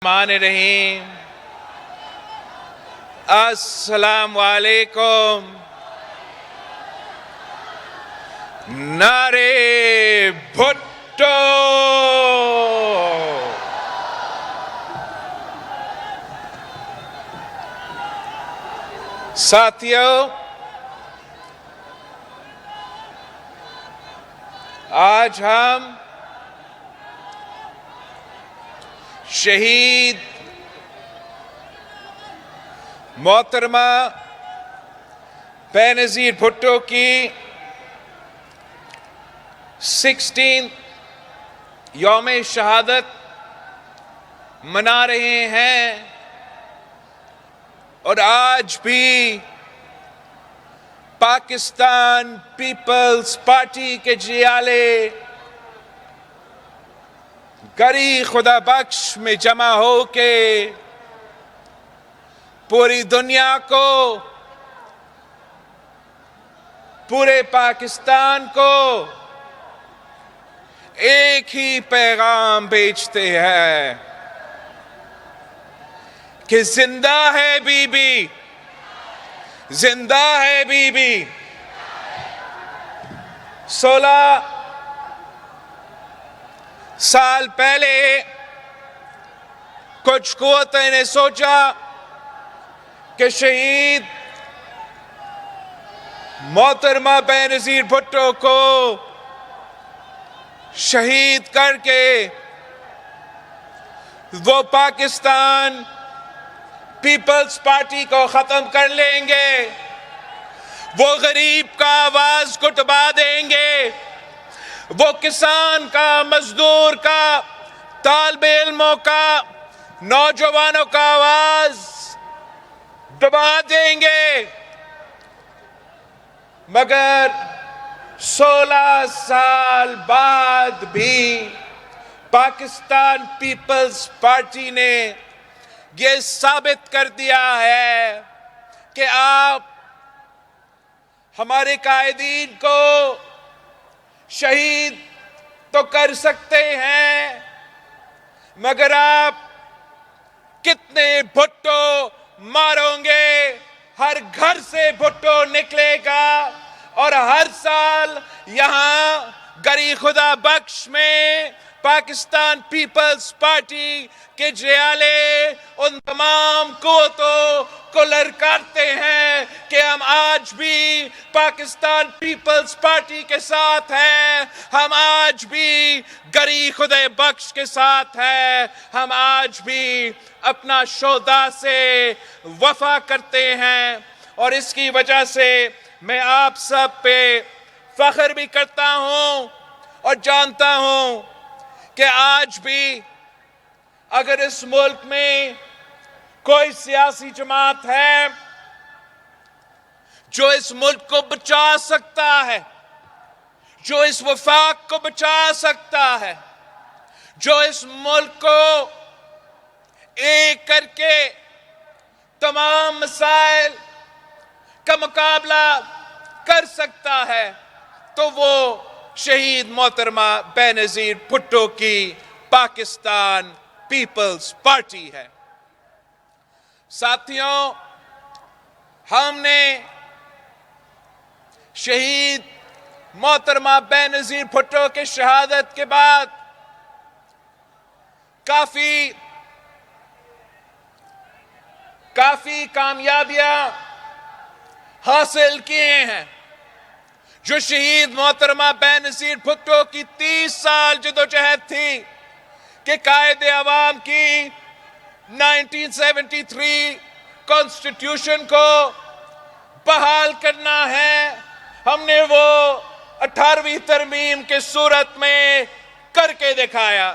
الرحمن الرحیم السلام علیکم۔ نعرے بھٹو۔ ساتھیو، آج ہم شہید محترمہ بینظیر بھٹو کی 16 یوم شہادت منا رہے ہیں، اور آج بھی پاکستان پیپلز پارٹی کے جیالے گری خدا بخش میں جمع ہو کے پوری دنیا کو، پورے پاکستان کو ایک ہی پیغام بھیجتے ہیں کہ زندہ ہے بی بی، زندہ ہے بی بی۔ 16 سال پہلے کچھ قوتیں نے سوچا کہ شہید محترمہ بینظیر بھٹو کو شہید کر کے وہ پاکستان پیپلز پارٹی کو ختم کر لیں گے، وہ غریب کا آواز کو دبا دیں گے، وہ کسان کا، مزدور کا، طالب علموں کا، نوجوانوں کا آواز دبا دیں گے۔ مگر 16 سال بعد بھی پاکستان پیپلز پارٹی نے یہ ثابت کر دیا ہے کہ آپ ہمارے قائدین کو شہید تو کر سکتے ہیں، مگر آپ کتنے بھٹو مارو گے؟ ہر گھر سے بھٹو نکلے گا، اور ہر سال یہاں گری خدا بخش میں پاکستان پیپلز پارٹی کے جیالے ان تمام قوتوں کو للکارتے ہیں کہ ہم آج بھی پاکستان پیپلز پارٹی کے ساتھ ہیں، ہم آج بھی گری خدا بخش کے ساتھ ہیں، ہم آج بھی اپنا شہداء سے وفا کرتے ہیں۔ اور اس کی وجہ سے میں آپ سب پہ فخر بھی کرتا ہوں اور جانتا ہوں کہ آج بھی اگر اس ملک میں کوئی سیاسی جماعت ہے جو اس ملک کو بچا سکتا ہے، جو اس وفاق کو بچا سکتا ہے، جو اس ملک کو ایک کر کے تمام مسائل کا مقابلہ کر سکتا ہے، تو وہ شہید محترمہ بینظیر بھٹو کی پاکستان پیپلز پارٹی ہے۔ ساتھیوں، ہم نے شہید محترمہ بینظیر بھٹو کے شہادت کے بعد کافی کامیابیاں حاصل کیے ہیں۔ جو شہید محترمہ بینظیر بھٹو کی 30 سال جدوجہد تھی کہ قائد عوام کی 1973 کانسٹیٹیوشن کو بحال کرنا ہے، ہم نے وہ 18ویں ترمیم کے صورت میں کر کے دکھایا۔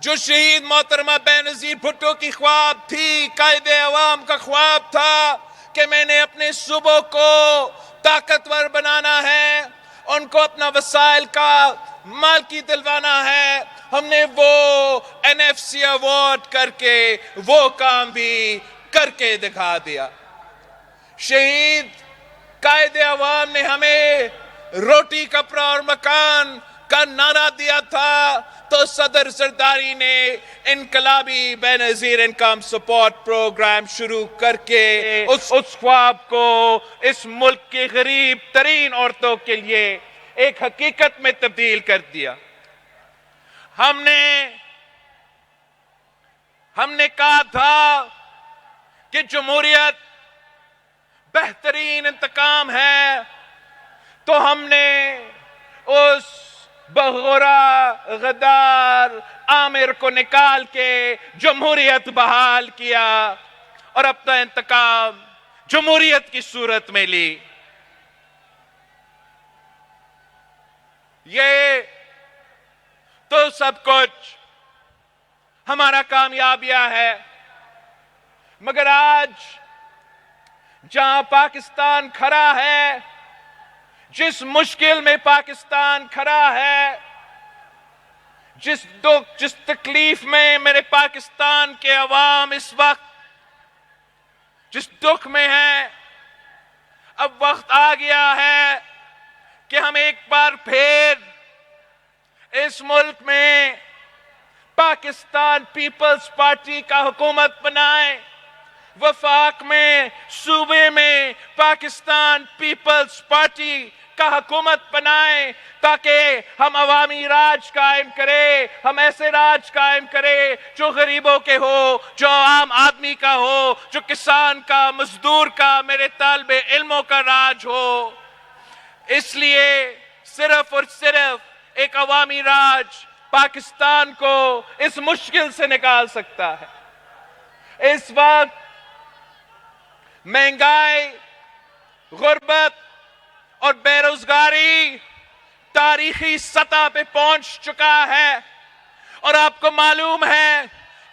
جو شہید محترمہ بینظیر بھٹو کی خواب تھی، قائد عوام کا خواب تھا کہ میں نے اپنے صوبوں کو طاقتور بنانا ہے، ان کو اپنا وسائل کا مالکی دلوانا ہے، ہم نے وہ NFC ایوارڈ کر کے وہ کام بھی کر کے دکھا دیا۔ شہید قائد عوام نے ہمیں روٹی کپڑا اور مکان کا نعرہ دیا تھا، تو صدر زرداری نے انقلابی بے نظیر انکم سپورٹ پروگرام شروع کر کے اس خواب کو اس ملک کی غریب ترین عورتوں کے لیے ایک حقیقت میں تبدیل کر دیا۔ ہم نے کہا تھا کہ جمہوریت بہترین انتقام ہے، تو ہم نے اس بغورا غدار عامر کو نکال کے جمہوریت بحال کیا اور اپنا انتقام جمہوریت کی صورت میں لی۔ یہ تو سب کچھ ہمارا کامیابیہ ہے، مگر آج جہاں پاکستان کھڑا ہے، جس مشکل میں پاکستان کھڑا ہے، جس تکلیف میں میرے پاکستان کے عوام اس وقت جس دکھ میں ہیں، اب وقت آ گیا ہے کہ ہم ایک بار پھر اس ملک میں پاکستان پیپلز پارٹی کا حکومت بنائیں، وفاق میں صوبے میں پاکستان پیپلز پارٹی کا حکومت بنائیں، تاکہ ہم عوامی راج قائم کریں، ہم ایسے راج قائم کریں جو غریبوں کے ہو، جو عام آدمی کا ہو، جو کسان کا، مزدور کا، میرے طالب علموں کا راج ہو۔ اس لیے صرف اور صرف ایک عوامی راج پاکستان کو اس مشکل سے نکال سکتا ہے۔ اس وقت مہنگائی، غربت اور بے روزگاری تاریخی سطح پہ پہنچ چکا ہے، اور آپ کو معلوم ہے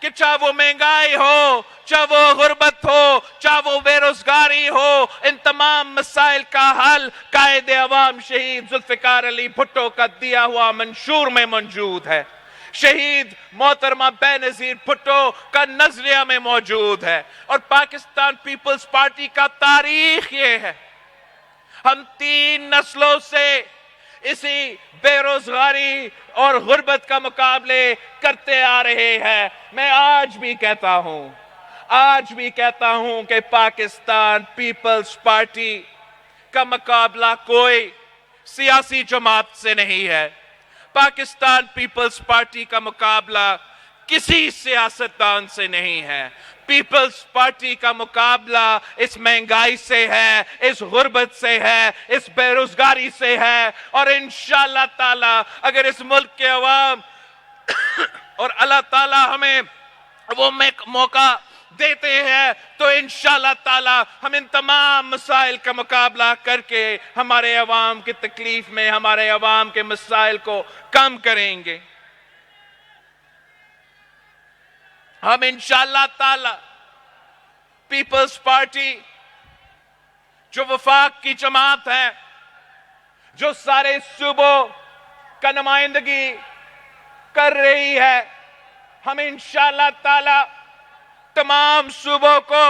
کہ چاہے وہ مہنگائی ہو، چاہے وہ غربت ہو، چاہے وہ بے روزگاری ہو، ان تمام مسائل کا حل قائد عوام شہید ذوالفقار علی بھٹو کا دیا ہوا منشور میں موجود ہے، شہید محترمہ بے نظیر بھٹو کا نظریہ میں موجود ہے، اور پاکستان پیپلز پارٹی کا تاریخ یہ ہے۔ ہم 3 نسلوں سے اسی بے روزگاری اور غربت کا مقابلے کرتے آ رہے ہیں۔ میں آج بھی کہتا ہوں کہ پاکستان پیپلز پارٹی کا مقابلہ کوئی سیاسی جماعت سے نہیں ہے، پاکستان پیپلز پارٹی کا مقابلہ کسی سیاستدان سے نہیں ہے، پیپلز پارٹی کا مقابلہ اس مہنگائی سے ہے، اس غربت سے ہے، اس بے روزگاری سے ہے، اور انشاءاللہ تعالی اگر اس ملک کے عوام اور اللہ تعالی ہمیں وہ موقع دیتے ہیں تو انشاءاللہ تعالی ہم ان تمام مسائل کا مقابلہ کر کے ہمارے عوام کی تکلیف میں، ہمارے عوام کے مسائل کو کم کریں گے۔ ہم انشاءاللہ تعالی پیپلز پارٹی جو وفاق کی جماعت ہے، جو سارے صوبوں کا نمائندگی کر رہی ہے، ہم انشاءاللہ تعالی تمام صوبوں کو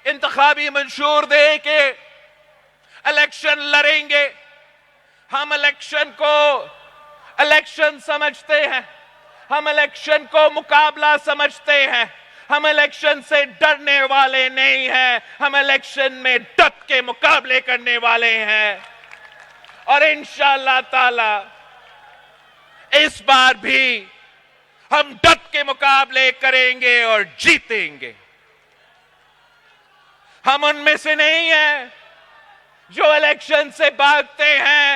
انتخابی منشور دے کے الیکشن لڑیں گے۔ ہم الیکشن کو الیکشن سمجھتے ہیں، ہم الیکشن کو مقابلہ سمجھتے ہیں، ہم الیکشن سے ڈرنے والے نہیں ہیں، ہم الیکشن میں ڈٹ کے مقابلے کرنے والے ہیں، اور انشاءاللہ تعالی اس بار بھی ہم ڈٹ کے مقابلے کریں گے اور جیتیں گے۔ ہم ان میں سے نہیں ہیں جو الیکشن سے بھاگتے ہیں،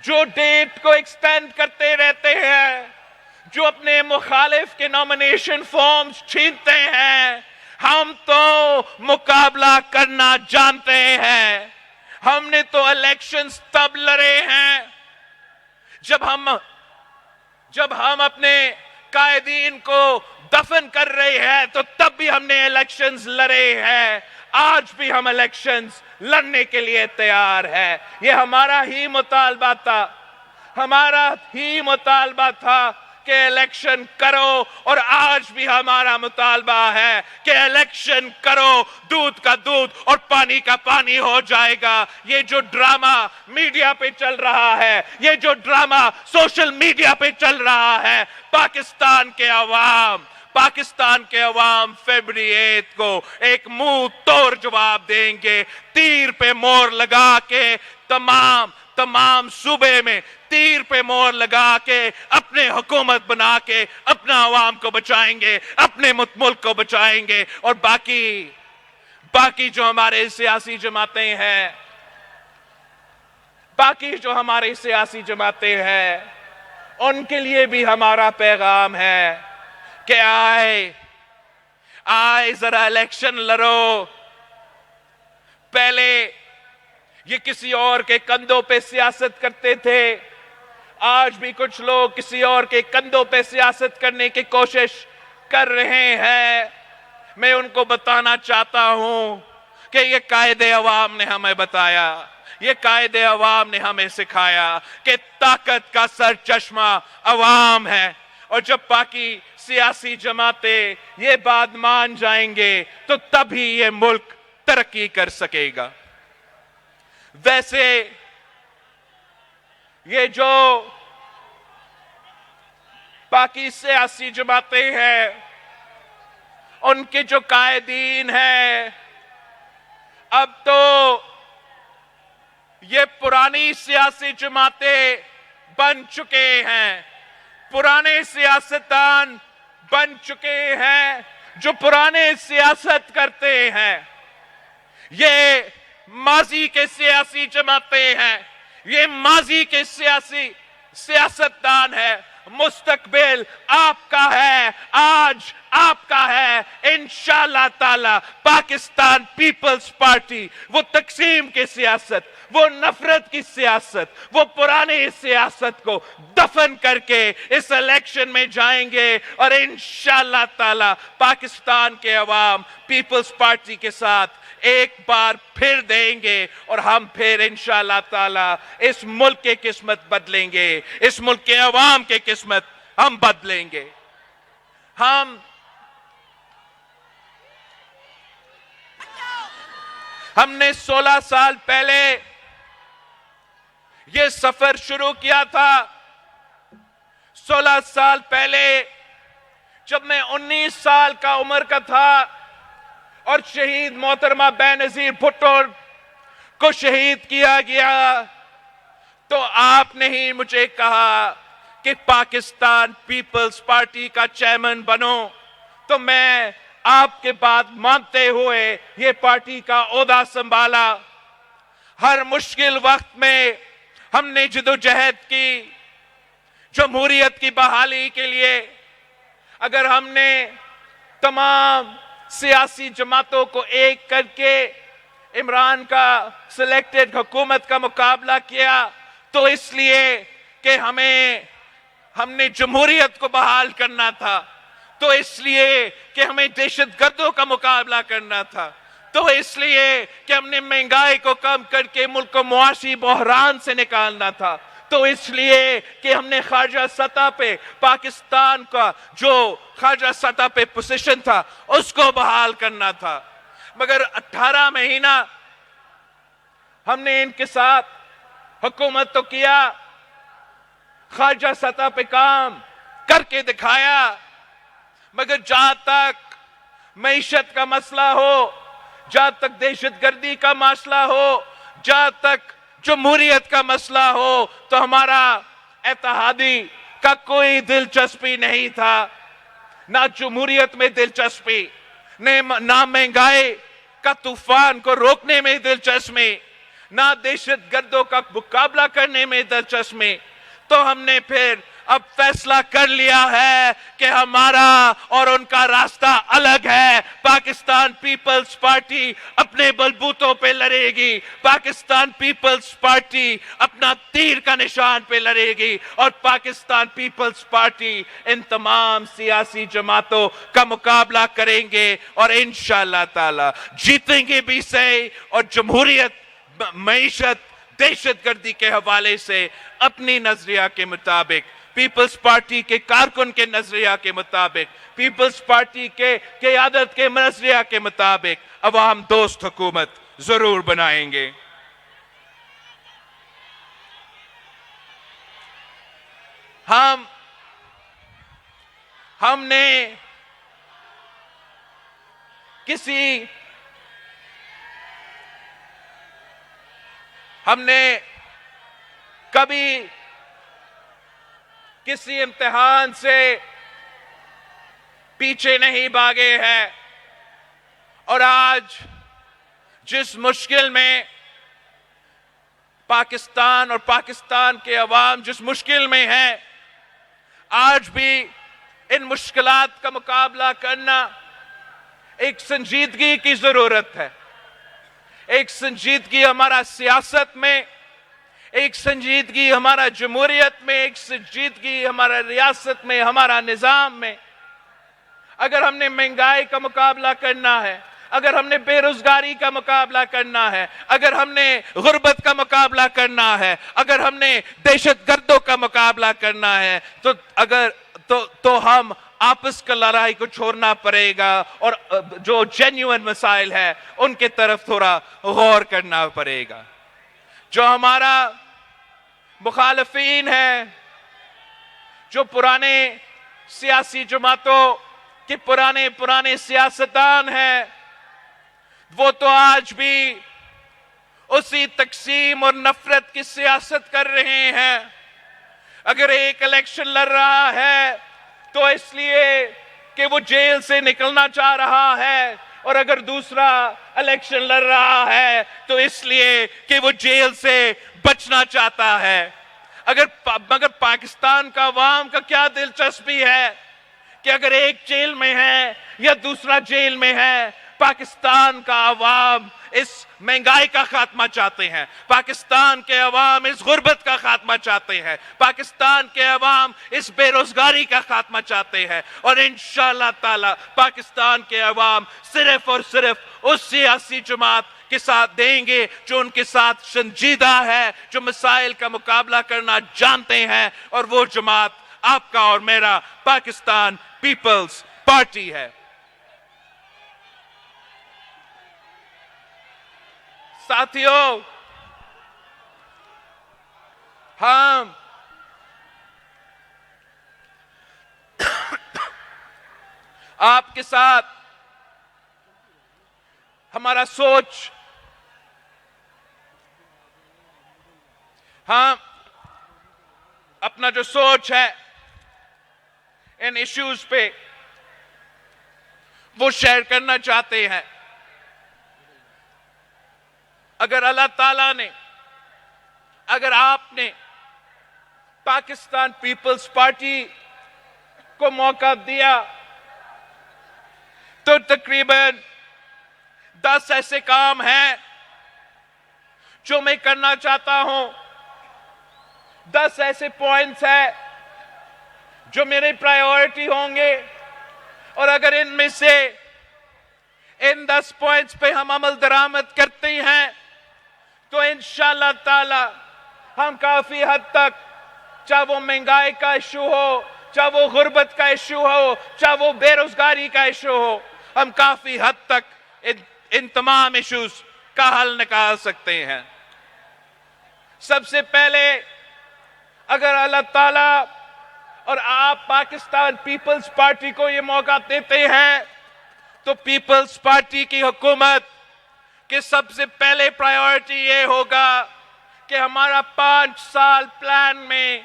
جو ڈیٹ کو ایکسٹینڈ کرتے رہتے ہیں، جو اپنے مخالف کے نامینیشن فارمز چھینتے ہیں۔ ہم تو مقابلہ کرنا جانتے ہیں۔ ہم نے تو الیکشنز تب لڑے ہیں جب ہم اپنے قائدین کو دفن کر رہے ہیں، تو تب بھی ہم نے الیکشنز لڑے ہیں۔ آج بھی ہم الیکشنز لڑنے کے لیے تیار ہیں۔ یہ ہمارا ہی مطالبہ تھا کہ الیکشن کرو، اور آج بھی ہمارا مطالبہ ہے کہ الیکشن کرو، دودھ کا دودھ اور پانی کا پانی ہو جائے گا۔ یہ جو ڈرامہ میڈیا پہ چل رہا ہے، یہ جو ڈرامہ سوشل میڈیا پہ چل رہا ہے، پاکستان کے عوام فیبری 8 کو ایک منہ توڑ جواب دیں گے۔ تیر پہ مور لگا کے تمام صوبے میں تیر پہ مور لگا کے اپنے حکومت بنا کے اپنا عوام کو بچائیں گے، اپنے ملک کو بچائیں گے، اور باقی جو ہمارے سیاسی جماعتیں ہیں ان کے لیے بھی ہمارا پیغام ہے کہ آئے ذرا الیکشن لڑو۔ پہلے یہ کسی اور کے کندھوں پہ سیاست کرتے تھے، آج بھی کچھ لوگ کسی اور کے کندھوں پہ سیاست کرنے کی کوشش کر رہے ہیں۔ میں ان کو بتانا چاہتا ہوں کہ یہ قائد عوام نے ہمیں بتایا، یہ قائد عوام نے ہمیں سکھایا کہ طاقت کا سرچشمہ عوام ہے، اور جب باقی سیاسی جماعتیں یہ بات مان جائیں گے تو تبھی یہ ملک ترقی کر سکے گا۔ ویسے یہ جو باقی سیاسی جماعتیں ہیں ان کے جو قائدین ہیں، اب تو یہ پرانی سیاسی جماعتیں بن چکے ہیں، پرانے سیاستدان بن چکے ہیں جو پرانے سیاست کرتے ہیں۔ یہ ماضی کے سیاسی جماعتیں ہیں، یہ ماضی کے سیاستدان ہیں۔ مستقبل آپ کا ہے، آج آپ کا ہے، انشاءاللہ تعالی پاکستان پیپلز پارٹی وہ تقسیم کی سیاست، وہ نفرت کی سیاست، وہ پرانے سیاست کو دفن کر کے اس الیکشن میں جائیں گے، اور انشاءاللہ تعالی پاکستان کے عوام پیپلز پارٹی کے ساتھ ایک بار پھر دیں گے، اور ہم پھر انشاءاللہ تعالی اس ملک کی قسمت بدلیں گے، اس ملک کے عوام کی قسمت ہم بدلیں گے۔ ہم نے 16 سال پہلے یہ سفر شروع کیا تھا۔ 16 سال پہلے جب میں 19 سال کا عمر کا تھا اور شہید محترمہ بینظیر بھٹو کو شہید کیا گیا، تو آپ نے ہی مجھے کہا کہ پاکستان پیپلز پارٹی کا چیئرمین بنو، تو میں آپ کے بات مانتے ہوئے یہ پارٹی کا عہدہ سنبھالا۔ ہر مشکل وقت میں ہم نے جدوجہد کی جمہوریت کی بحالی کے لیے۔ اگر ہم نے تمام سیاسی جماعتوں کو ایک کر کے عمران کا سلیکٹڈ حکومت کا مقابلہ کیا تو اس لیے کہ ہم نے جمہوریت کو بحال کرنا تھا، تو اس لیے کہ ہمیں دہشت گردوں کا مقابلہ کرنا تھا، تو اس لیے کہ ہم نے مہنگائی کو کم کر کے ملک کو معاشی بحران سے نکالنا تھا، تو اس لیے کہ ہم نے خارجہ سطح پہ پاکستان کا جو خارجہ سطح پہ پوزیشن تھا اس کو بحال کرنا تھا۔ مگر 18 مہینہ ہم نے ان کے ساتھ حکومت تو کیا، خارجہ سطح پہ کام کر کے دکھایا، مگر جہاں تک معیشت کا مسئلہ ہو، جہاں تک دہشت گردی کا مسئلہ ہو، جہاں تک جمہوریت کا مسئلہ ہو، تو ہمارا اتحادی کا کوئی دلچسپی نہیں تھا، نہ جمہوریت میں دلچسپی، نہ مہنگائی کا طوفان کو روکنے میں دلچسپی، نہ دہشت گردوں کا مقابلہ کرنے میں دلچسپی۔ تو ہم نے پھر اب فیصلہ کر لیا ہے کہ ہمارا اور ان کا راستہ الگ ہے۔ پاکستان پیپلز پارٹی اپنے بلبوتوں پہ لڑے گی، پاکستان پیپلز پارٹی اپنا تیر کا نشان پہ لڑے گی، اور پاکستان پیپلز پارٹی ان تمام سیاسی جماعتوں کا مقابلہ کریں گے، اور انشاءاللہ تعالی جیتیں گے بھی صحیح، اور جمہوریت، معیشت، دہشت گردی کے حوالے سے اپنی نظریہ کے مطابق پیپلز پارٹی کے کارکن کے نظریہ کے مطابق، پیپلز پارٹی کے قیادت کے نظریہ کے مطابق عوام دوست حکومت ضرور بنائیں گے۔ ہم نے کبھی کسی امتحان سے پیچھے نہیں بھاگے ہیں، اور آج جس مشکل میں پاکستان اور پاکستان کے عوام جس مشکل میں ہیں، آج بھی ان مشکلات کا مقابلہ کرنا ایک سنجیدگی کی ضرورت ہے، ایک سنجیدگی ہمارا سیاست میں، ایک سنجیدگی ہمارا جمہوریت میں، ایک سنجیدگی ہمارا ریاست میں، ہمارا نظام میں۔ اگر ہم نے مہنگائی کا مقابلہ کرنا ہے، اگر ہم نے بے روزگاری کا مقابلہ کرنا ہے، اگر ہم نے غربت کا مقابلہ کرنا ہے، اگر ہم نے دہشت گردوں کا مقابلہ کرنا ہے، تو ہم آپس کا لڑائی کو چھوڑنا پڑے گا، اور جو جینیون مسائل ہے ان کے طرف تھوڑا غور کرنا پڑے گا۔ جو ہمارا مخالفین ہیں، جو پرانے سیاسی جماعتوں کے پرانے سیاستدان ہیں، وہ تو آج بھی اسی تقسیم اور نفرت کی سیاست کر رہے ہیں۔ اگر ایک الیکشن لڑ رہا ہے تو اس لیے کہ وہ جیل سے نکلنا چاہ رہا ہے، اور اگر دوسرا الیکشن لڑ رہا ہے تو اس لیے کہ وہ جیل سے بچنا چاہتا ہے۔ مگر پاکستان کا عوام کا کیا دلچسپی ہے کہ اگر ایک جیل میں ہے یا دوسرا جیل میں ہے؟ پاکستان کا عوام اس مہنگائی کا خاتمہ چاہتے ہیں، پاکستان کے عوام اس غربت کا خاتمہ چاہتے ہیں، پاکستان کے عوام اس بے روزگاری کا خاتمہ چاہتے ہیں، اور انشاءاللہ تعالی پاکستان کے عوام صرف اور صرف اس سیاسی جماعت کے ساتھ دیں گے جو ان کے ساتھ سنجیدہ ہے، جو مسائل کا مقابلہ کرنا جانتے ہیں، اور وہ جماعت آپ کا اور میرا پاکستان پیپلز پارٹی ہے۔ ساتھیوں، ہم آپ کے ساتھ ہمارا سوچ، ہم اپنا جو سوچ ہے ان ایشوز پہ وہ شیئر کرنا چاہتے ہیں۔ اگر اللہ تعالیٰ نے، اگر آپ نے پاکستان پیپلز پارٹی کو موقع دیا تو تقریباً 10 ایسے کام ہیں جو میں کرنا چاہتا ہوں، 10 ایسے پوائنٹس ہیں جو میرے پرائیورٹی ہوں گے، اور اگر ان میں سے ان 10 پوائنٹس پہ ہم عمل درآمد کرتے ہیں تو انشاءاللہ تعالی ہم کافی حد تک، چاہے وہ مہنگائی کا ایشو ہو، چاہے وہ غربت کا ایشو ہو، چاہے وہ بے روزگاری کا ایشو ہو، ہم کافی حد تک ان تمام ایشوز کا حل نکال سکتے ہیں۔ سب سے پہلے، اگر اللہ تعالیٰ اور آپ پاکستان پیپلز پارٹی کو یہ موقع دیتے ہیں تو پیپلز پارٹی کی حکومت کہ سب سے پہلے پرائیورٹی یہ ہوگا کہ ہمارا 5 سال پلان میں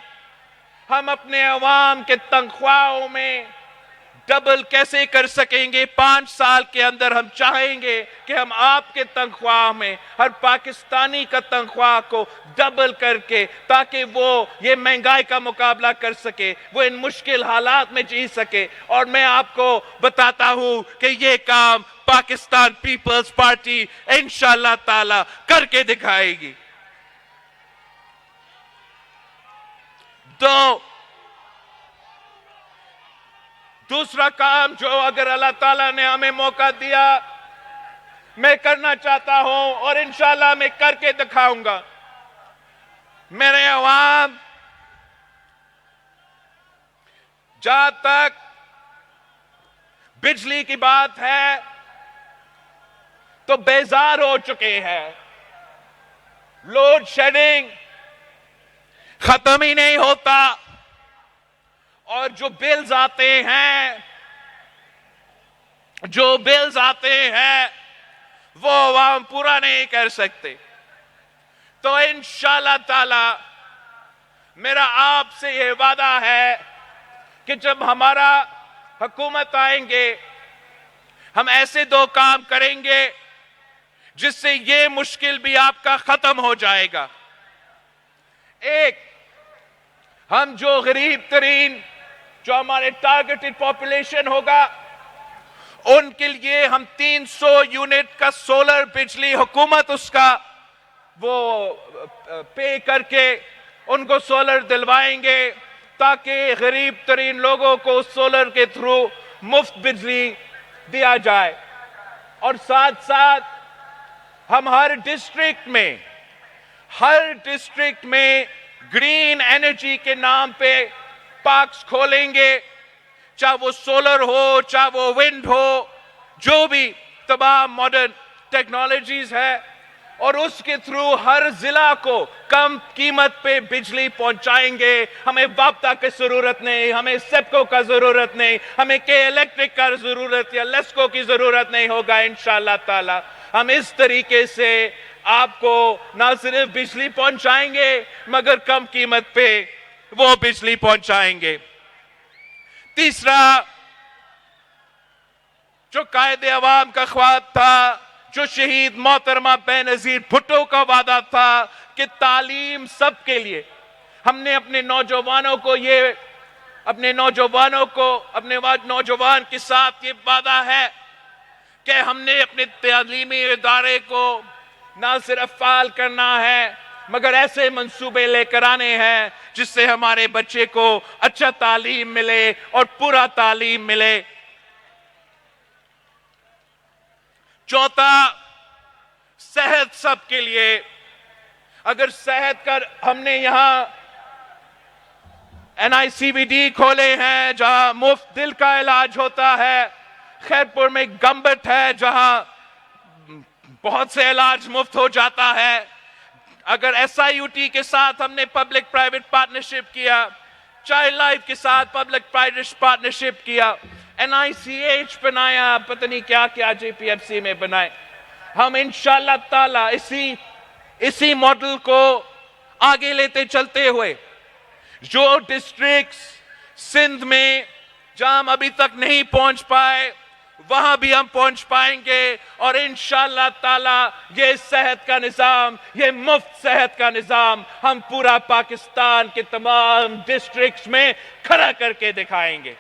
ہم اپنے عوام کے تنخواہوں میں ڈبل کیسے کر سکیں گے۔ 5 سال کے اندر ہم چاہیں گے کہ ہم آپ کے تنخواہ میں ہر پاکستانی کا تنخواہ کو ڈبل کر کے، تاکہ وہ یہ مہنگائی کا مقابلہ کر سکے، وہ ان مشکل حالات میں جی سکے۔ اور میں آپ کو بتاتا ہوں کہ یہ کام پاکستان پیپلز پارٹی انشاءاللہ تعالی کر کے دکھائے گی۔ دوسرا کام جو اگر اللہ تعالیٰ نے ہمیں موقع دیا میں کرنا چاہتا ہوں، اور انشاءاللہ میں کر کے دکھاؤں گا، میرے عوام جہاں تک بجلی کی بات ہے تو بیزار ہو چکے ہیں. لوڈ شیڈنگ ختم ہی نہیں ہوتا اور جو بلز آتے ہیں وہ عوام پورا نہیں کر سکتے. تو انشاءاللہ تعالی میرا آپ سے یہ وعدہ ہے کہ جب ہمارا حکومت آئیں گے ہم ایسے 2 کام کریں گے جس سے یہ مشکل بھی آپ کا ختم ہو جائے گا. ایک، ہم جو غریب ترین جو ہمارے ٹارگیٹڈ پاپولیشن ہوگا ان کے لیے ہم 300 یونٹ کا سولر بجلی حکومت اس کا وہ پے کر کے ان کو سولر دلوائیں گے تاکہ غریب ترین لوگوں کو سولر کے تھرو مفت بجلی دیا جائے. اور ساتھ ساتھ ہم ہر ڈسٹرکٹ میں گرین انرجی کے نام پہ پارکس کھولیں گے، چاہے وہ سولر ہو چاہے وہ ونڈ ہو، جو بھی تمام ماڈرن ٹیکنالوجیز ہے، اور اس کے تھرو ہر ضلع کو کم قیمت پہ بجلی پہنچائیں گے. ہمیں وابتا کی ضرورت نہیں، ہمیں سیپکو کا ضرورت نہیں، ہمیں کے الیکٹرک کا ضرورت یا لیسکو کی ضرورت نہیں ہوگا. انشاءاللہ تعالی ہم اس طریقے سے آپ کو نہ صرف بجلی پہنچائیں گے مگر کم قیمت پہ وہ بجلی پہنچائیں گے. تیسرا، جو قائد عوام کا خواب تھا، جو شہید محترمہ بے نظیر بھٹو کا وعدہ تھا کہ تعلیم سب کے لیے، ہم نے اپنے نوجوانوں کے ساتھ یہ وعدہ ہے کہ ہم نے اپنے تعلیمی ادارے کو نہ صرف فعال کرنا ہے مگر ایسے منصوبے لے کر آنے ہیں جس سے ہمارے بچے کو اچھا تعلیم ملے اور پورا تعلیم ملے. چوتھا، صحت سب کے لیے. اگر صحت کا ہم نے یہاں NICVD کھولے ہیں جہاں مفت دل کا علاج ہوتا ہے، خیرپور میں گمبٹ ہے جہاں بہت سے علاج مفت ہو جاتا ہے. اگر SIUT کے ساتھ ہم نے پبلک پرائیویٹ پارٹنرشپ کیا، چائلڈ لائف کے ساتھ پبلک پرائیویٹ پارٹنرشپ کیا، NICH بنایا، پتہ نہیں کیا کیا JPFC میں بنائے، ہم انشاءاللہ تعالی اسی ماڈل کو آگے لیتے چلتے ہوئے جو ڈسٹرکٹس سندھ میں جہاں ہم ابھی تک نہیں پہنچ پائے وہاں بھی ہم پہنچ پائیں گے، اور انشاءاللہ تعالی یہ صحت کا نظام، یہ مفت صحت کا نظام ہم پورا پاکستان کے تمام ڈسٹرکٹس میں کھڑا کر کے دکھائیں گے.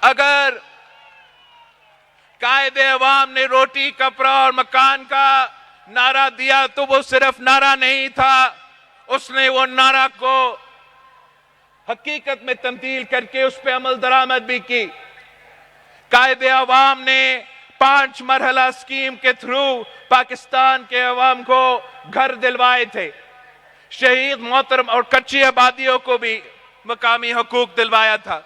اگر قائد عوام نے روٹی کپڑا اور مکان کا نعرہ دیا تو وہ صرف نعرہ نہیں تھا، اس نے وہ نعرہ کو حقیقت میں تبدیل کر کے اس پہ عمل درآمد بھی کی. قائد عوام نے 5 مرحلہ اسکیم کے تھرو پاکستان کے عوام کو گھر دلوائے تھے. شہید محترم اور کچی آبادیوں کو بھی مقامی حقوق دلوایا تھا.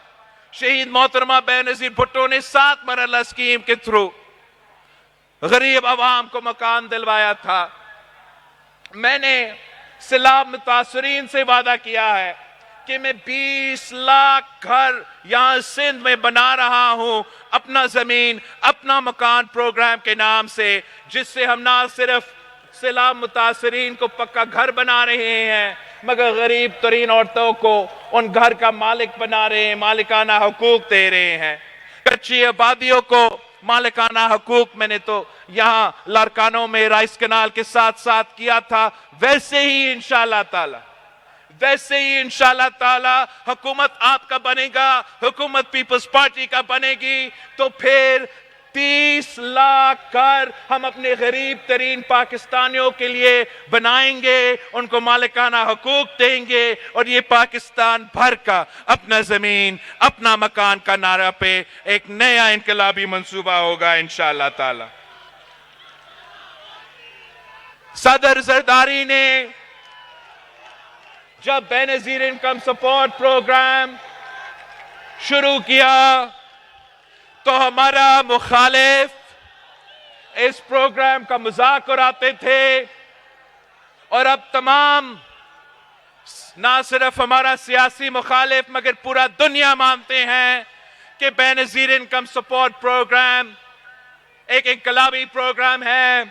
شہید محترمہ بے نظیر بھٹو نے 7 مرحلہ اسکیم کے تھرو غریب عوام کو مکان دلوایا تھا. میں نے سیلاب متاثرین سے وعدہ کیا ہے کہ میں 20 لاکھ گھر یہاں سندھ میں بنا رہا ہوں اپنا زمین اپنا مکان پروگرام کے نام سے، جس سے ہم نہ صرف سیلاب متاثرین کو پکا گھر بنا رہے ہیں مگر غریب ترین عورتوں کو ان گھر کا مالک بنا رہے ہیں، مالکانہ حقوق دے رہے ہیں. کچی آبادیوں کو مالکانہ حقوق میں نے تو یہاں لارکانوں میں رائس کنال کے ساتھ ساتھ کیا تھا. ویسے ہی انشاءاللہ تعالی حکومت آپ کا بنے گا، حکومت پیپلز پارٹی کا بنے گی تو پھر 30 لاکھ گھر ہم اپنے غریب ترین پاکستانیوں کے لیے بنائیں گے، ان کو مالکانہ حقوق دیں گے، اور یہ پاکستان بھر کا اپنا زمین اپنا مکان کا نعرہ پہ ایک نیا انقلابی منصوبہ ہوگا انشاءاللہ تعالی. صدر زرداری نے جب بے نظیر انکم سپورٹ پروگرام شروع کیا تو ہمارا مخالف اس پروگرام کا مذاق اڑاتے تھے، اور اب تمام نہ صرف ہمارا سیاسی مخالف مگر پورا دنیا مانتے ہیں کہ بے نظیر انکم سپورٹ پروگرام ایک انقلابی پروگرام ہے۔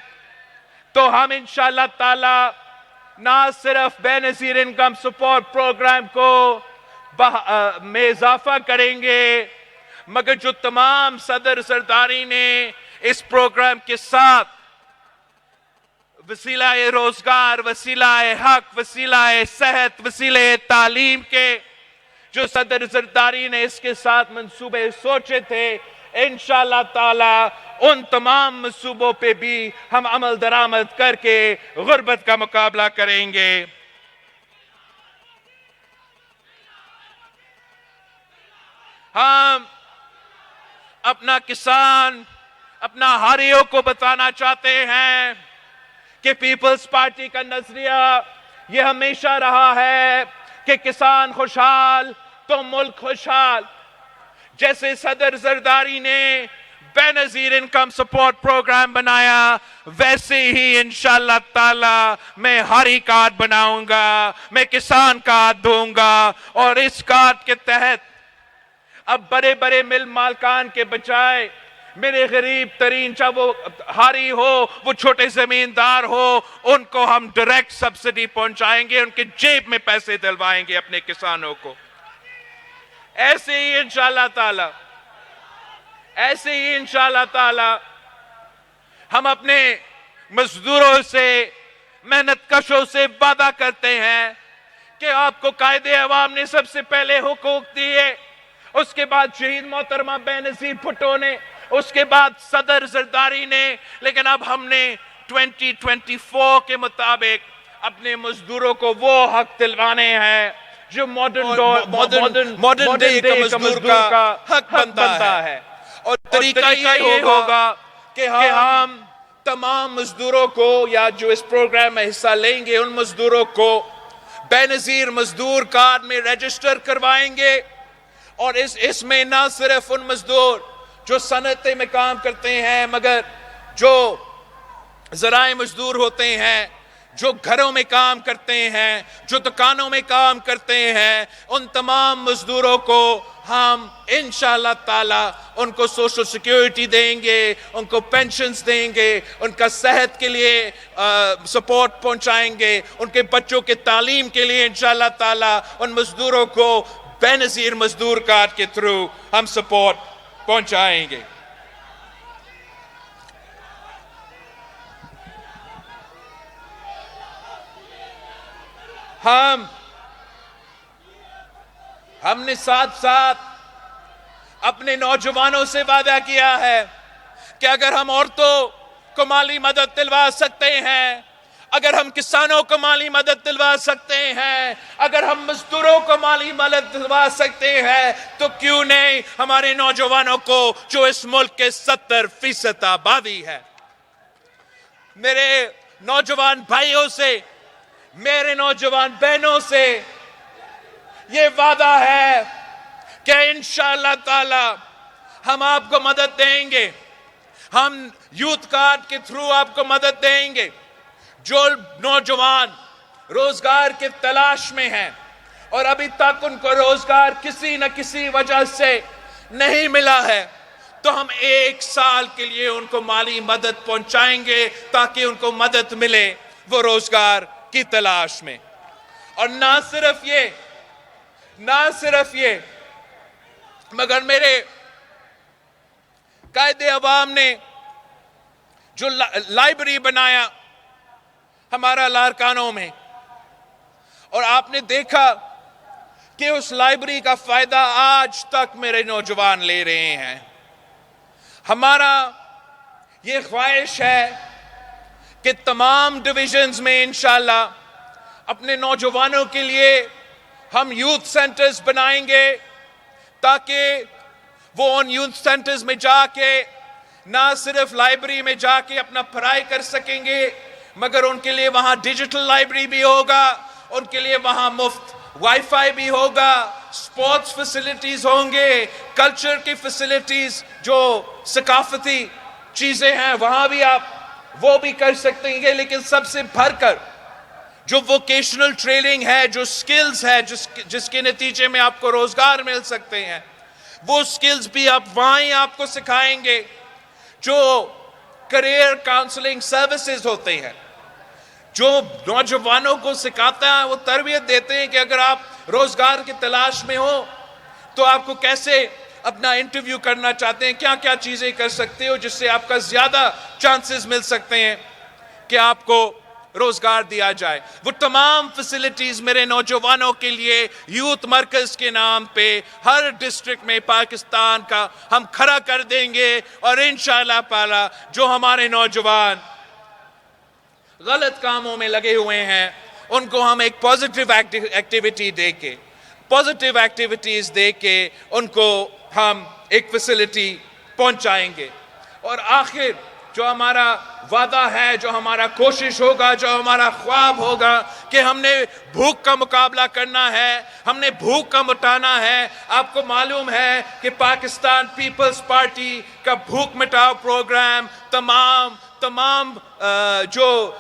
تو ہم انشاءاللہ تعالی نہ صرف بے نظیر انکم سپورٹ پروگرام کو میں اضافہ کریں گے، مگر جو تمام صدر سرداری نے اس پروگرام کے ساتھ وسیلہ روزگار، وسیلہ حق، وسیلہ صحت، وسیلہ تعلیم کے جو صدر سرداری نے اس کے ساتھ منصوبے سوچے تھے، انشاءاللہ تعالی ان تمام منصوبوں پہ بھی ہم عمل درآمد کر کے غربت کا مقابلہ کریں گے۔ ہم اپنا کسان، اپنا ہاریوں کو بتانا چاہتے ہیں کہ پیپلز پارٹی کا نظریہ یہ ہمیشہ رہا ہے کہ کسان خوشحال تو ملک خوشحال۔ جیسے صدر زرداری نے بے نظیر انکم سپورٹ پروگرام بنایا، ویسے ہی انشاءاللہ تعالی میں ہاری کارڈ بناؤں گا، میں کسان کارڈ دوں گا، اور اس کارڈ کے تحت اب بڑے بڑے مل مالکان کے بجائے میرے غریب ترین، چاہے وہ ہاری ہو، وہ چھوٹے زمیندار ہو، ان کو ہم ڈائریکٹ سبسڈی پہنچائیں گے، ان کے جیب میں پیسے دلوائیں گے اپنے کسانوں کو۔ ایسے ہی انشاءاللہ تعالی ہم اپنے مزدوروں سے، محنت کشوں سے وعدہ کرتے ہیں کہ آپ کو قائد عوام نے سب سے پہلے حقوق دیے، اس کے بعد شہید محترمہ بے نظیر بھٹو نے، اس کے بعد صدر زرداری نے، لیکن اب ہم نے 2024 کے مطابق اپنے مزدوروں کو وہ حق دلوانے ہیں جو ماڈرن ڈے کا مزدور کا حق بنتا ہے۔ اور طریقہ یہ ہوگا کہ ہم تمام مزدوروں کو، یا جو اس پروگرام میں حصہ لیں گے، ان مزدوروں کو بے نظیر مزدور کارڈ میں رجسٹر کروائیں گے، اور اس میں نہ صرف ان مزدور جو صنعتیں میں کام کرتے ہیں، مگر جو ذرائع مزدور ہوتے ہیں، جو گھروں میں کام کرتے ہیں، جو دکانوں میں کام کرتے ہیں، ان تمام مزدوروں کو ہم انشاءاللہ تعالی ان کو سوشل سیکیورٹی دیں گے، ان کو پینشنز دیں گے، ان کا صحت کے لیے سپورٹ پہنچائیں گے، ان کے بچوں کے تعلیم کے لیے انشاءاللہ تعالی ان مزدوروں کو بے نظیر مزدور کارڈ کے تھرو ہم سپورٹ پہنچائیں گے۔ ہم نے ساتھ ساتھ اپنے نوجوانوں سے وعدہ کیا ہے کہ اگر ہم عورتوں کو مالی مدد دلوا سکتے ہیں، اگر ہم کسانوں کو مالی مدد دلوا سکتے ہیں، اگر ہم مزدوروں کو مالی مدد دلوا سکتے ہیں، تو کیوں نہیں ہمارے نوجوانوں کو جو اس ملک کے 70% آبادی ہے۔ میرے نوجوان بھائیوں سے، میرے نوجوان بہنوں سے یہ وعدہ ہے کہ انشاءاللہ تعالی ہم آپ کو مدد دیں گے، ہم یوتھ کارڈ کے تھرو آپ کو مدد دیں گے۔ جو نوجوان روزگار کے تلاش میں ہیں اور ابھی تک ان کو روزگار کسی نہ کسی وجہ سے نہیں ملا ہے، تو ہم 1 سال کے لیے ان کو مالی مدد پہنچائیں گے تاکہ ان کو مدد ملے وہ روزگار کی تلاش میں۔ اور نہ صرف یہ مگر میرے قائد عوام نے جو لائبریری بنایا ہمارا لاڑکانوں میں، اور آپ نے دیکھا کہ اس لائبریری کا فائدہ آج تک میرے نوجوان لے رہے ہیں۔ ہمارا یہ خواہش ہے کہ تمام ڈویژنز میں انشاءاللہ اپنے نوجوانوں کے لیے ہم یوتھ سینٹرز بنائیں گے، تاکہ وہ ان یوتھ سینٹرز میں جا کے نہ صرف لائبریری میں جا کے اپنا پڑھائی کر سکیں گے، مگر ان کے لیے وہاں ڈیجیٹل لائبریری بھی ہوگا، ان کے لیے وہاں مفت وائی فائی بھی ہوگا, سپورٹس فیسلٹیز ہوں گے, کلچر کی فیسلٹیز جو ثقافتی چیزیں ہیں وہاں بھی آپ وہ بھی کر سکتے ہیں. لیکن سب سے بڑھ کر جو ووکیشنل ٹریننگ ہے, جو سکلز ہے جس کے نتیجے میں آپ کو روزگار مل سکتے ہیں, وہ سکلز بھی آپ وہاں ہی آپ کو سکھائیں گے. جو کریئر کاؤنسلنگ سروسز ہوتے ہیں جو نوجوانوں کو سکھاتا ہے, وہ تربیت دیتے ہیں کہ اگر آپ روزگار کی تلاش میں ہو تو آپ کو کیسے اپنا انٹرویو کرنا چاہتے ہیں, کیا کیا چیزیں کر سکتے ہو جس سے آپ کا زیادہ چانسز مل سکتے ہیں کہ آپ کو روزگار دیا جائے. وہ تمام فیسلٹیز میرے نوجوانوں کے لیے یوتھ مرکز کے نام پہ ہر ڈسٹرکٹ میں پاکستان کا ہم کھڑا کر دیں گے. اور انشاءاللہ تعالی جو ہمارے نوجوان غلط کاموں میں لگے ہوئے ہیں ان کو ہم ایک پازیٹیو ایکٹیویٹی دے کے, پازیٹیو ایکٹیویٹیز دے کے ان کو ہم ایک فیسلٹی پہنچائیں گے. اور آخر جو ہمارا وعدہ ہے, جو ہمارا کوشش ہوگا, جو ہمارا خواب ہوگا کہ ہم نے بھوک کا مقابلہ کرنا ہے, ہم نے بھوک کا مٹانا ہے. آپ کو معلوم ہے کہ پاکستان پیپلز پارٹی کا بھوک مٹاؤ پروگرام تمام جو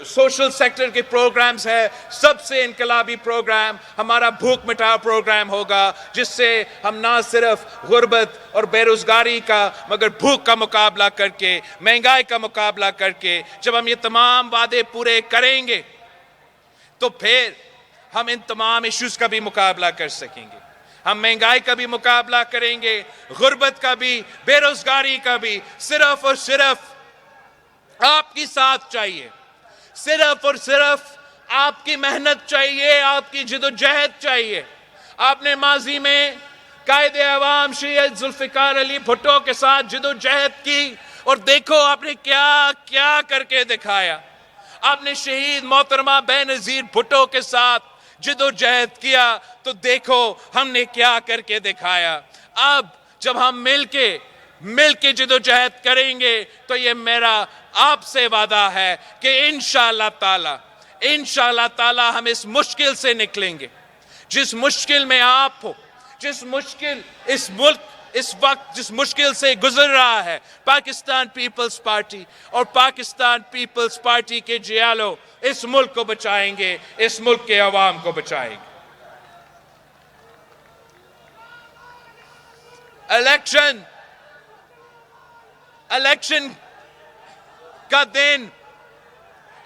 سوشل سیکٹر کے پروگرامز ہیں, سب سے انقلابی پروگرام ہمارا بھوک مٹاؤ پروگرام ہوگا, جس سے ہم نہ صرف غربت اور بے روزگاری کا مگر بھوک کا مقابلہ کر کے, مہنگائی کا مقابلہ کر کے, جب ہم یہ تمام وعدے پورے کریں گے تو پھر ہم ان تمام ایشوز کا بھی مقابلہ کر سکیں گے. ہم مہنگائی کا بھی مقابلہ کریں گے, غربت کا بھی, بے روزگاری کا بھی. صرف اور صرف آپ کی ساتھ چاہیے, صرف اور صرف آپ کی محنت چاہیے, آپ کی جدوجہد چاہیے. آپ نے ماضی میں قائد عوام سید ذوالفقار علی بھٹو کے ساتھ جدوجہد کی اور دیکھو آپ نے کیا کیا کر کے دکھایا. آپ نے شہید محترمہ بے نظیر بھٹو کے ساتھ جدوجہد کیا تو دیکھو ہم نے کیا کر کے دکھایا. اب جب ہم مل کے جدوجہد کریں گے تو یہ میرا آپ سے وعدہ ہے کہ انشاءاللہ تعالی ہم اس مشکل سے نکلیں گے. جس مشکل میں آپ ہو, جس مشکل اس ملک اس وقت جس مشکل سے گزر رہا ہے, پاکستان پیپلز پارٹی اور پاکستان پیپلز پارٹی کے جیالو اس ملک کو بچائیں گے, اس ملک کے عوام کو بچائیں گے. الیکشن کا دن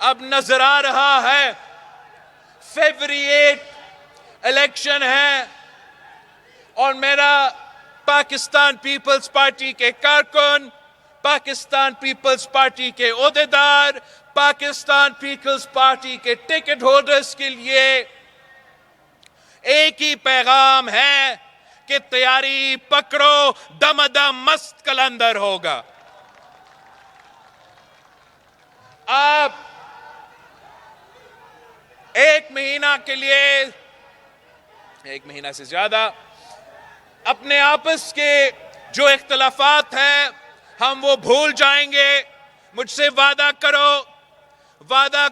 اب نظر آ رہا ہے. فیبری 8 الیکشن ہے اور میرا پاکستان پیپلز پارٹی کے کارکن, پاکستان پیپلز پارٹی کے عہدیدار, پاکستان پیپلز پارٹی کے ٹکٹ ہولڈرز کے لیے ایک ہی پیغام ہے کہ تیاری پکڑو, دم دم مست کلندر ہوگا. آپ ایک مہینہ کے لیے, ایک مہینہ سے زیادہ اپنے آپس کے جو اختلافات ہیں ہم وہ بھول جائیں گے. مجھ سے وعدہ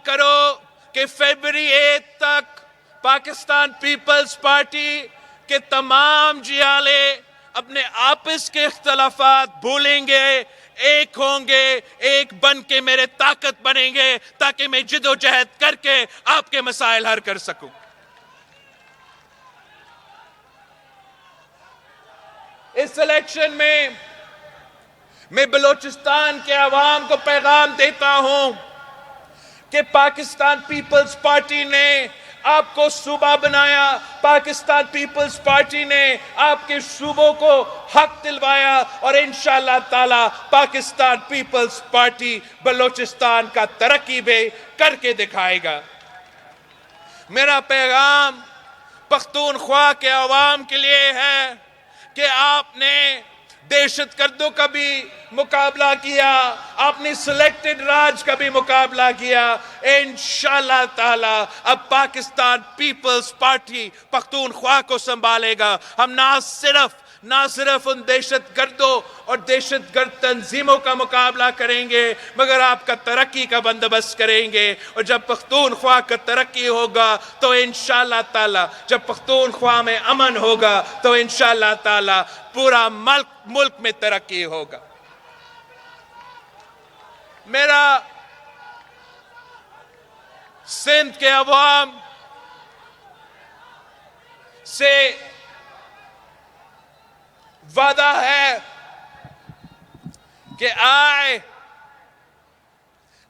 کرو کہ فیبری 8 تک پاکستان پیپلز پارٹی کے تمام جیالے اپنے آپس کے اختلافات بھولیں گے, ایک ہوں گے, ایک بن کے میرے طاقت بنیں گے تاکہ میں جدوجہد کر کے آپ کے مسائل حل کر سکوں. اس الیکشن میں بلوچستان کے عوام کو پیغام دیتا ہوں کہ پاکستان پیپلز پارٹی نے آپ کو صوبہ بنایا, پاکستان پیپلز پارٹی نے آپ کے صوبوں کو حق دلوایا اور انشاءاللہ تعالی پاکستان پیپلز پارٹی بلوچستان کا ترقی بھی کر کے دکھائے گا. میرا پیغام پختونخوا کے عوام کے لیے ہے کہ آپ نے دہشت گردوں کا بھی مقابلہ کیا, آپ نے سلیکٹڈ راج کا بھی مقابلہ کیا. انشاءاللہ تعالی اب پاکستان پیپلز پارٹی پختونخوا کو سنبھالے گا. ہم نہ نہ صرف ان دہشت گردوں اور دہشت گرد تنظیموں کا مقابلہ کریں گے مگر آپ کا ترقی کا بندوبست کریں گے. اور جب پختونخوا کا ترقی ہوگا تو انشاءاللہ تعالی, جب پختونخوا میں امن ہوگا تو انشاءاللہ تعالی پورا ملک میں ترقی ہوگا. میرا سندھ کے عوام سے وعدہ ہے کہ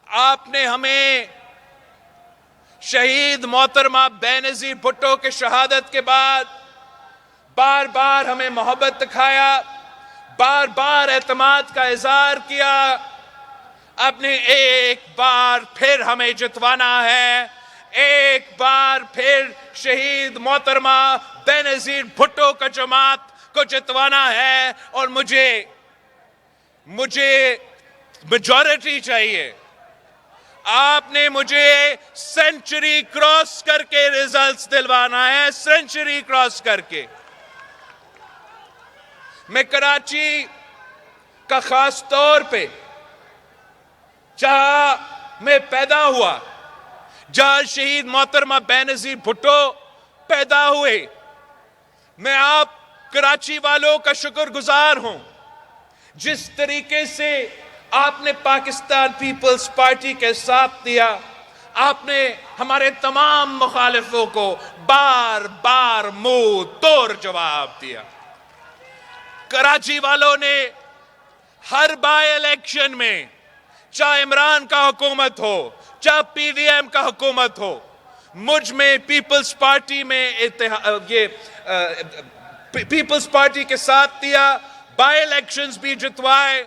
آپ نے ہمیں شہید محترمہ بینظیر بھٹو کے شہادت کے بعد بار بار ہمیں محبت دکھایا, بار بار اعتماد کا اظہار کیا. آپ نے ایک بار پھر ہمیں جتوانا ہے, ایک بار پھر شہید محترمہ بینظیر بھٹو کا جماعت کو جتوانا ہے. اور مجھے میجورٹی چاہیے. آپ نے مجھے سینچری کراس کر کے ریزلٹس دلوانا ہے, سینچری کراس کر کے. میں کراچی کا خاص طور پہ, جہاں میں پیدا ہوا, جہاں شہید محترمہ بینظیر بھٹو پیدا ہوئے, میں آپ کراچی والوں کا شکر گزار ہوں. جس طریقے سے آپ نے پاکستان پیپلز پارٹی کے ساتھ دیا, آپ نے ہمارے تمام مخالفوں کو بار بار منہ توڑ جواب دیا. کراچی والوں نے ہر بائی الیکشن میں, چاہے عمران کا حکومت ہو, چاہے پی ڈی ایم کا حکومت ہو, مجھ میں پیپلز پارٹی میں پیپلز پارٹی کے ساتھ دیا. بائی الیکشنز بھی جتوائے,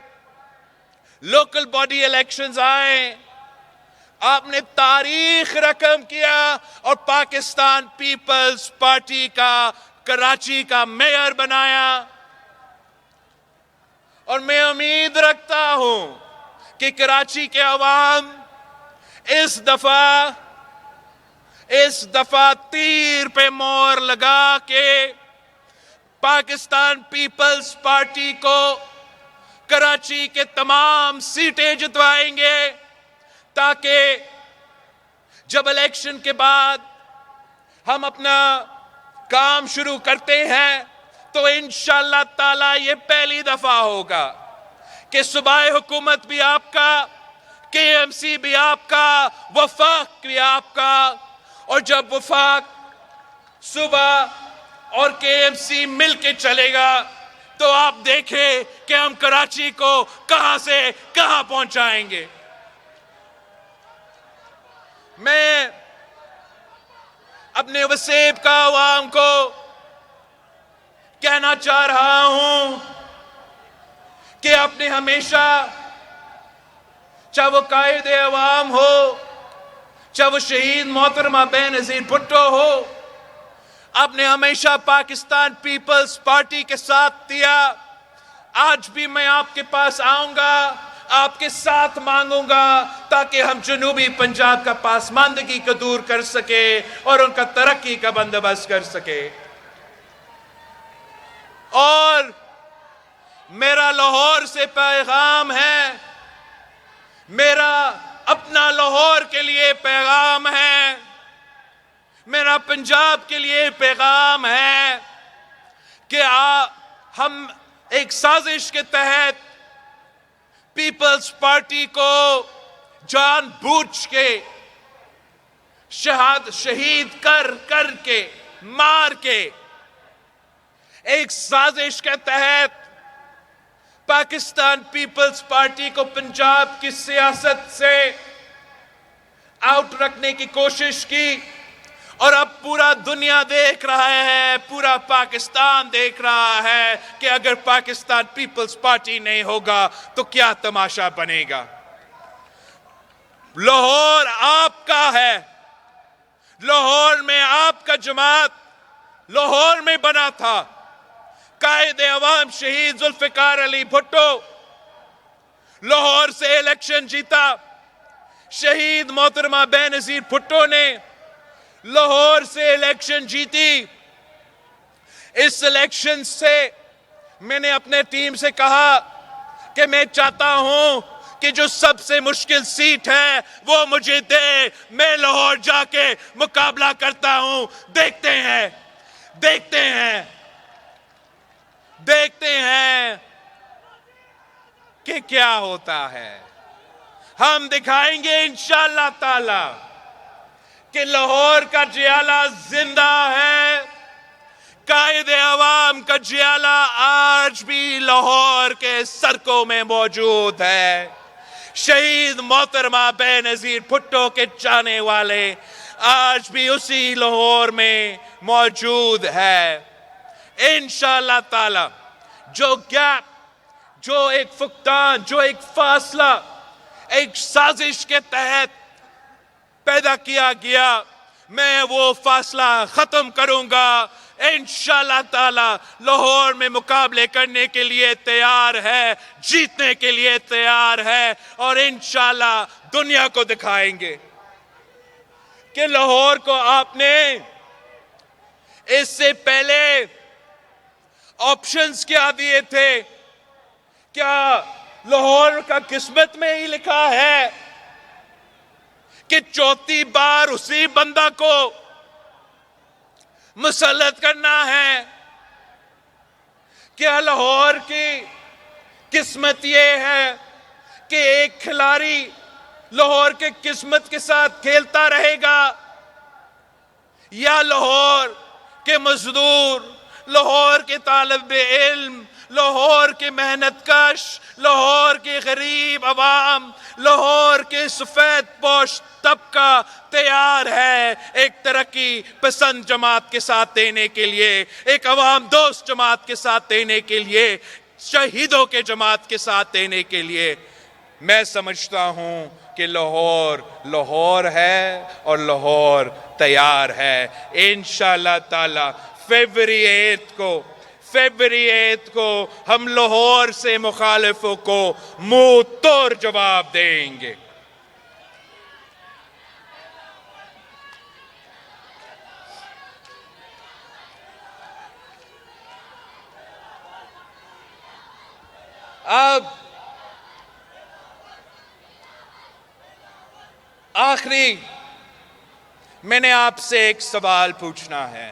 لوکل باڈی الیکشنز آئے, آپ نے تاریخ رقم کیا اور پاکستان پیپلز پارٹی کا کراچی کا میئر بنایا. اور میں امید رکھتا ہوں کہ کراچی کے عوام اس دفعہ تیر پہ مور لگا کے پاکستان پیپلز پارٹی کو کراچی کے تمام سیٹیں جتوائیں گے, تاکہ جب الیکشن کے بعد ہم اپنا کام شروع کرتے ہیں تو انشاءاللہ تعالی یہ پہلی دفعہ ہوگا کہ صوبائی حکومت بھی آپ کا, کے ایم سی بھی آپ کا, وفاق بھی آپ کا. اور جب وفاق, صوبہ اور کے ایم سی مل کے چلے گا تو آپ دیکھیں کہ ہم کراچی کو کہاں سے کہاں پہنچائیں گے. میں اپنے وسیب کا عوام کو کہنا چاہ رہا ہوں کہ آپ نے ہمیشہ, چاہے وہ قائد عوام ہو, چاہے وہ شہید محترمہ بینظیر بھٹو ہو, آپ نے ہمیشہ پاکستان پیپلز پارٹی کے ساتھ دیا. آج بھی میں آپ کے پاس آؤں گا, آپ کے ساتھ مانگوں گا تاکہ ہم جنوبی پنجاب کا پاسماندگی کو دور کر سکے اور ان کا ترقی کا بندوبست کر سکے. اور میرا لاہور سے پیغام ہے, میرا اپنا لاہور کے لیے پیغام ہے, میرا پنجاب کے لیے پیغام ہے کہ ہم ایک سازش کے تحت پیپلز پارٹی کو جان بوجھ کے شہید کر کے مار کے ایک سازش کے تحت پاکستان پیپلز پارٹی کو پنجاب کی سیاست سے آؤٹ رکھنے کی کوشش کی. اور اب پورا دنیا دیکھ رہا ہے, پورا پاکستان دیکھ رہا ہے کہ اگر پاکستان پیپلز پارٹی نہیں ہوگا تو کیا تماشا بنے گا. لاہور آپ کا ہے, لاہور میں آپ کا جماعت لاہور میں بنا تھا. قائد عوام شہید ذوالفقار علی بھٹو لاہور سے الیکشن جیتا. شہید محترمہ بینظیر بھٹو نے لاہور سے الیکشن جیتی. اس الیکشن سے میں نے اپنے ٹیم سے کہا کہ میں چاہتا ہوں کہ جو سب سے مشکل سیٹ ہے وہ مجھے دے، میں لاہور جا کے مقابلہ کرتا ہوں۔ دیکھتے ہیں کہ کیا ہوتا ہے۔ ہم دکھائیں گے انشاءاللہ تعالی کہ لاہور کا جیالہ زندہ ہے۔ قائد عوام کا جیالہ آج بھی لاہور کے سڑکوں میں موجود ہے۔ شہید محترمہ بے نظیر بھٹو کے چاہنے والے آج بھی اسی لاہور میں موجود ہے۔ انشاءاللہ تعالی جو گیپ، جو ایک فقدان، جو ایک فاصلہ ایک سازش کے تحت پیدا کیا گیا، میں وہ فاصلہ ختم کروں گا۔ انشاءاللہ تعالی لاہور میں مقابلے کرنے کے لیے تیار ہے، جیتنے کے لیے تیار ہے، اور انشاءاللہ دنیا کو دکھائیں گے کہ لاہور کو آپ نے اس سے پہلے آپشنز کیا دیے تھے۔ کیا لاہور کا قسمت میں ہی لکھا ہے کہ چوتھی بار اسی بندہ کو مسلط کرنا ہے؟ کیا لاہور کی قسمت یہ ہے کہ ایک کھلاڑی لاہور کے قسمت کے ساتھ کھیلتا رہے گا، یا لاہور کے مزدور، لاہور کے طالب علم، لاہور کے محنت کش، لاہور کے غریب عوام، لاہور کے سفید پوش طبقہ تیار ہے ایک ترقی پسند جماعت کے ساتھ دینے کے لیے، ایک عوام دوست جماعت کے ساتھ دینے کے لیے، شہیدوں کے جماعت کے ساتھ دینے کے لیے؟ میں سمجھتا ہوں کہ لاہور ہے اور لاہور تیار ہے۔ انشاءاللہ تعالی فیبری 8 کو ہم لاہور سے مخالفوں کو منہ توڑ جواب دیں گے۔ اب آخری میں نے آپ سے ایک سوال پوچھنا ہے،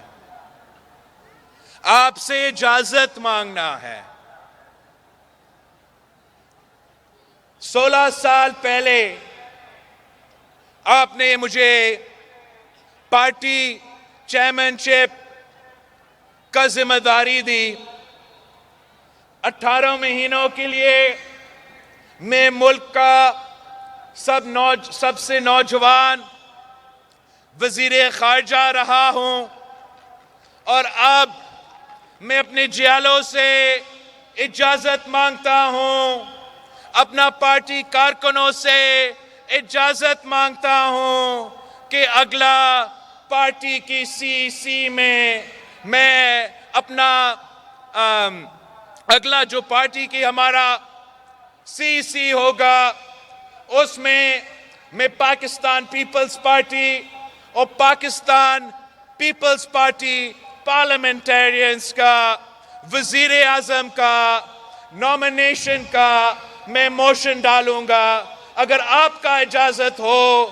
آپ سے اجازت مانگنا ہے۔ 16 سال پہلے آپ نے مجھے پارٹی چیئرمین شپ کا ذمہ داری دی۔ 18 مہینوں کے لیے میں ملک کا سب سے نوجوان وزیر خارجہ رہا ہوں، اور اب میں اپنے جیالوں سے اجازت مانگتا ہوں، اپنا پارٹی کارکنوں سے اجازت مانگتا ہوں کہ اگلا پارٹی کی سی میں اپنا اگلا جو پارٹی کی ہمارا سی ہوگا، اس میں پاکستان پیپلز پارٹی اور پاکستان پیپلز پارٹی پارلیمنٹیرینز کا وزیر اعظم کا نومینیشن کا میں موشن ڈالوں گا۔ اگر آپ کا اجازت ہو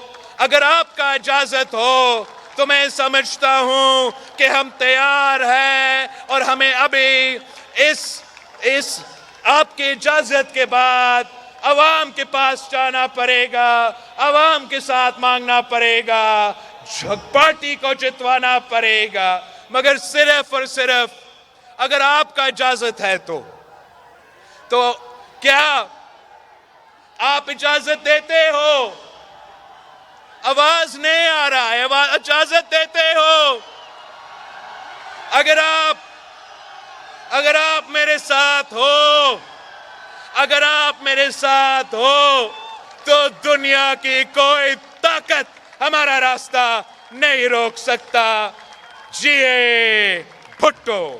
تو میں سمجھتا ہوں کہ ہم تیار ہیں، اور ہمیں ابھی اس آپ کی اجازت کے بعد عوام کے پاس جانا پڑے گا، عوام کے ساتھ مانگنا پڑے گا، پارٹی کو جتوانا پڑے گا، مگر صرف اور صرف اگر آپ کا اجازت ہے تو کیا آپ اجازت دیتے ہو؟ آواز نہیں آ رہا ہے، اجازت دیتے ہو؟ اگر آپ میرے ساتھ ہو تو دنیا کی کوئی طاقت ہمارا راستہ نہیں روک سکتا۔ جیے بھٹو۔